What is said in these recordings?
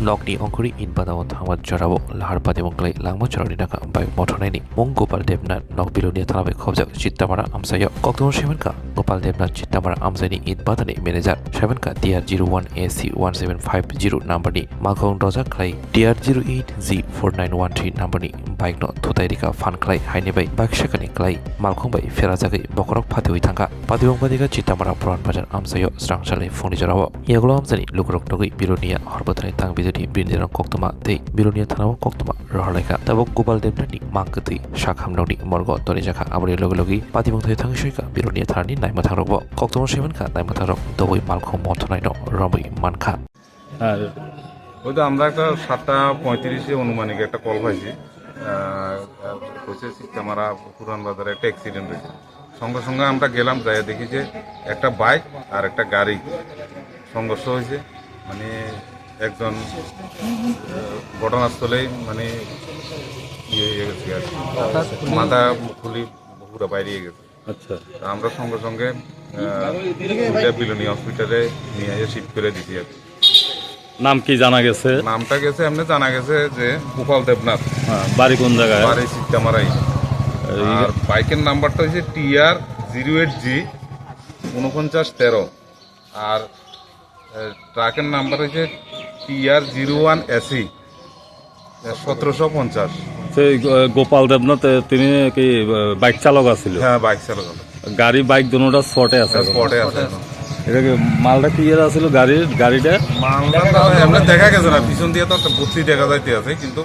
Nokni ongkuri in badawat hamat jarabo lahar pati mongklai langma jarani naka bai mothonai mong Gopal Devnath nok bilonia thanabai khobjak Chittamara amsayo kokton sevenka Gopal Devnath Chittamara amsani in badani manager sevenka TR01AC1750 number ni malkhong doja khlai TR08G4913 number ni bike no thutairika fan khlai haini bai bike shakani khlai malkhong bai ferajagai bokorok phatoi thangka patibong badika Chittamara puran bazar amsayo strangchale phone jarabo yaglo amsani lukrok nogui bilonia horbathani tang bidoni brindirang koktoma tei bilonia thanao koktoma rohalaika tabok Gopal Devnath ni mangkatui shakhamnoni morgo toni jakha abri logi patibong thai thangshika bilonia tharni naima tharokbo koktoma sevenka naima tharok doboi malkhong mothonai no roboi mankha ওই তো আমরা একটা 7:35 অনুমানিক একটা call পাইছি হচ্ছে চিত্তামারা পুরান বাজারে একটা অ্যাক্সিডেন্ট হয়েছে সঙ্গে সঙ্গে আমরা গেলাম যাই দেখি যে একটা বাইক আর একটা গাড়ি সংঘর্ষ হয়েছে মানে একজন ঘটনাস্থলেই মানে ইয়ে হয়ে গেছে আর কি মাথা খুলি পুরো বাইরে গেছে আচ্ছা আমরা সঙ্গে সঙ্গে বিলোনি হসপিটালে নিয়ে শিফট করে দিছি আর কি নাম কি জানা গেছে নামটা গেছে এমনি জানা গেছে যে গোপাল দেবনাথ বাড়ি কোন জায়গায় বাড়ি চিত্তামারাই আর বাইকের নাম্বারটা হচ্ছে TR08G 4913 আর ট্রাকের নাম্বার হচ্ছে TR01AC 1750 সেই গোপাল দেবনাথ তিনি কি বাইক চালক আছিল হ্যাঁ বাইক চালক গাড়ি বাইক দুটোটা স্পটে আছে স্পটে আছে এটা কি মালটা ক্লিয়ার আছিল গাড়িটা মালটা এমনি দেখা গেছে না পিছন দিয়ে তো একটা বুদ্ধি দেখা যাইতে আছে কিন্তু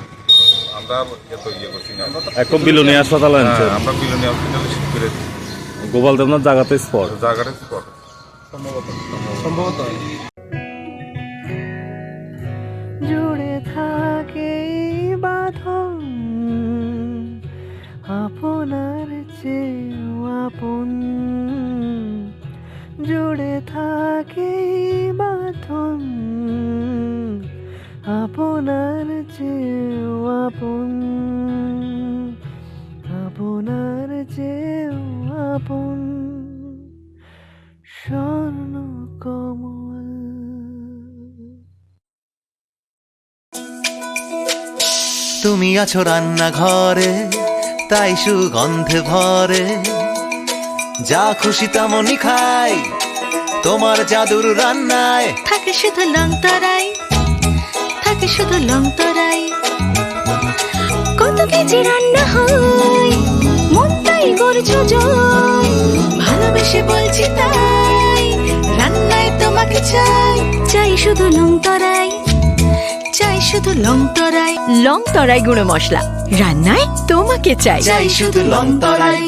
আমরা এত ইয়ে করছি না একদম বিলোনি হাসপাতালে আনছে আমরা বিলোনি হসপিটালে শিফট করে দিচ্ছি গোপাল দেবনাথ জায়গাতে স্পট জায়গাটা স্পট সম্ভবত জুড়ে থাকে বাঁধন আপনার চেয়েও আপন জুড়ে থাকে বাঁধন আপনার চেয়েও আপন আপনার চেয়েও আপন স্বর্ণ কমল। তুমি আছো রান্নাঘরে তাই সুগন্ধে ভরে যা খুশি তেমনই খাই তোমার জাদুর রান্নায় থাকে শুধু লং তরাই থাকে শুধু লং তরাই কত কেজি রান্না হয় মন তাই করছো জয় ভালোবেসে বলছি তাই রান্নায় তোমাকে চাই চাই শুধু লং তরাই চাই শুধু লং তরাই গুঁড়ো মশলা রান্নায় তোমাকে চাই চাই শুধু লং তরাই।